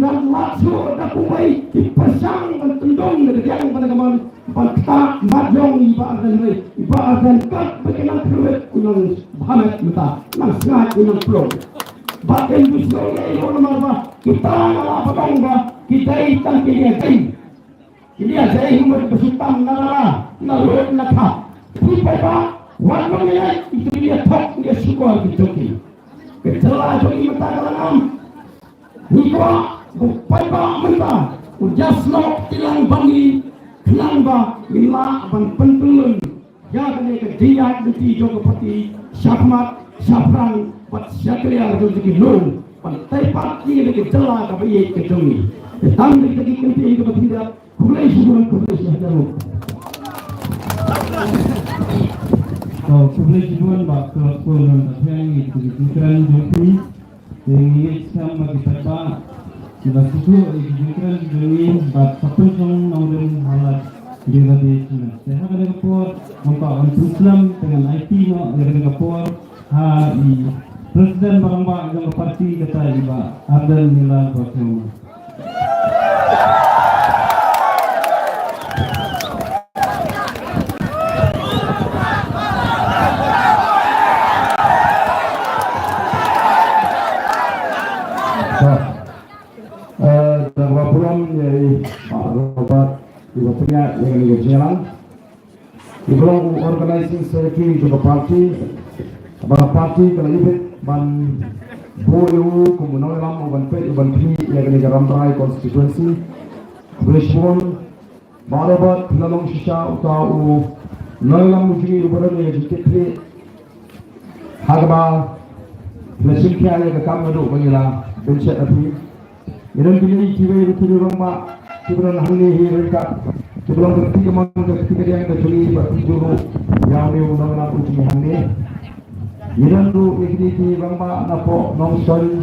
dan masuk dan kuai dipasang dan tendong dari yang pada kawan bangsa majong ibadan kat berkenaan keruet kunang Muhammad Muta nang sengat kunang pulau bagian busuk ini orang kita ngalah petang kita ikan dia jadi saya ingin bersutam nara narut nakha pipa warnanya itu dia top dia suka dijoki kecelah joki mata kalangan Niko pipa menta ujasno tilang bangi kenamba lima ban pentulun ya kene ke dia di jogopati syafmat syafran pat syakriya rezeki nun pantai pati ke celah ka bayi ke jongi tang di kenti ke tidak kulai sahaja kulai sibuan bak kulon yang itu dikira joki yang sama kita kita susu dikira joki bak satu song naudun halat dia di sini saya ada kapor maka Islam dengan IT no ada kapor i presiden barang yang parti kata iba ada nilai bersama Ibu punya yang ini jalan. Ibu organizing secretary juga parti. Abang parti kalau ibu ban boyu komunal lam ban pe ban pi yang ini Ramrai constituency. Brisbane barabat lalong sisa utau nalam mujri ubaran yang dikit hagba mesin kaya yang kamu dulu mengira bencet api. Iran pilih kiwe itu rumah. Sebelum hari ini mereka sebelum ketika yang terjadi bagi juru yang diundang aku cuma hari ini. Iran tu ikut bangsa napo nongson